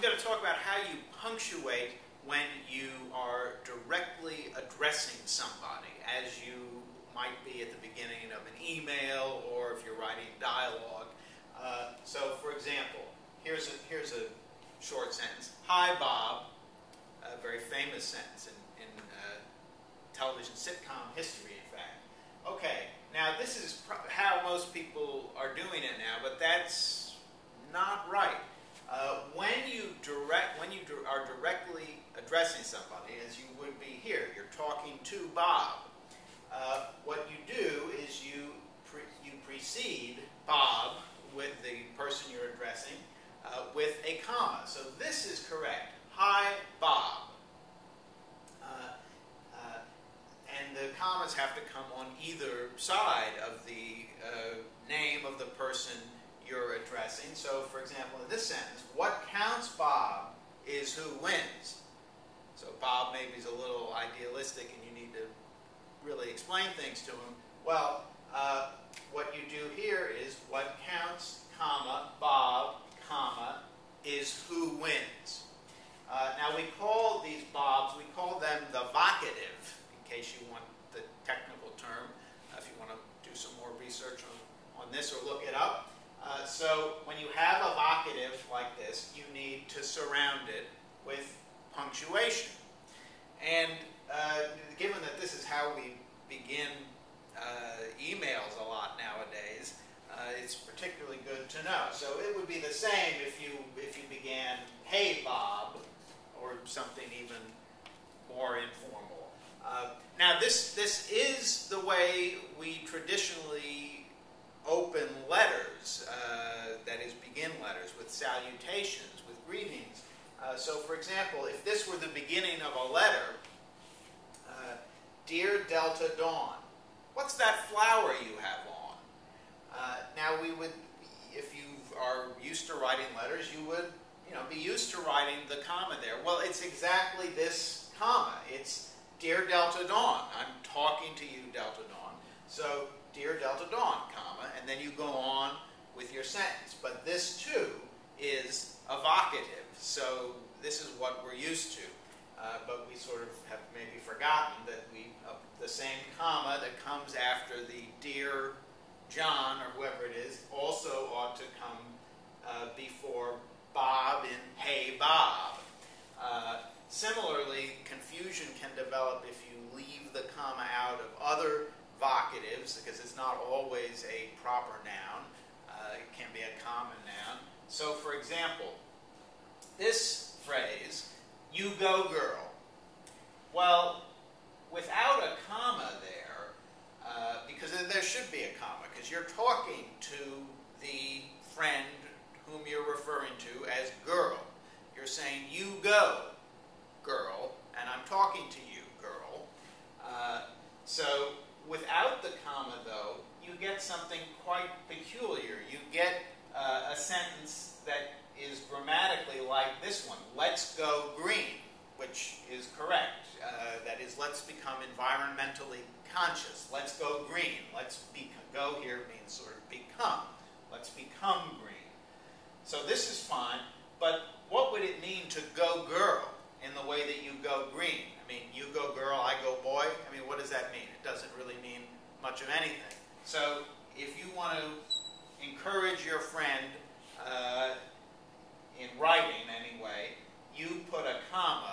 going to talk about how you punctuate when you are directly addressing somebody, as you might be at the beginning of an email or if you're writing dialogue. So, for example, here's a short sentence. Hi, Bob. A very famous sentence in television sitcom history, in fact. Okay, now this is how most people are doing it now, but that's not right. When you are directly addressing somebody, as you would be here, you're talking to Bob. What you do is you precede Bob with the person you're addressing with a comma. So this is correct. Hi, Bob. And the commas have to come on either side of the name of the person you're addressing. So, for example, in this sentence, what counts, Bob, is who wins. So Bob maybe is a little idealistic and you need to really explain things to him. Well, what you do here is what counts, comma, Bob, comma, is who wins. Now we call these Bobs, we call them the vocative, in case you want the technical term, if you want to do some more research on this or look it up. So when you have a vocative like this, you need to surround it with punctuation. And given that this is how we begin emails a lot nowadays, it's particularly good to know. So it would be the same if you began, hey Bob, or something even more informal. Now this is the way we traditionally open letters, that is, begin letters, with salutations, with greetings. So, for example, if this were the beginning of a letter, Dear Delta Dawn, what's that flower you have on? Now, we would, if you are used to writing letters, you would, be used to writing the comma there. Well, it's exactly this comma. It's Dear Delta Dawn. I'm talking to you, Delta Dawn. So, Dear Delta Dawn, comma, and then you go on with your sentence. But this, too, is a vocative. So this is what we're used to. But we sort of have maybe forgotten that the same comma that comes after the Dear John, or whoever it is, also ought to come before Bob in Hey Bob. Similarly, confusion can develop if you leave the comma out of other vocatives, because it's not always a proper noun. It can be a common noun. So, for example, this phrase, you go girl. Well, without a comma there, because there should be a comma, because you're talking to the friend whom you're referring to as girl. You're saying, you go, girl, and I'm talking to you, girl. So, without the comma, though, you get something quite peculiar. You get a sentence that is grammatically like this one, let's go green, which is correct. That is, let's become environmentally conscious. Let's go green. Go here means sort of become. Let's become green. So this is fine, but what would it mean to go girl in the way that you go green? I mean, you go girl, I go boy. I mean, what does that mean? It doesn't really mean much of anything. So if you want to encourage your friend in writing anyway, you put a comma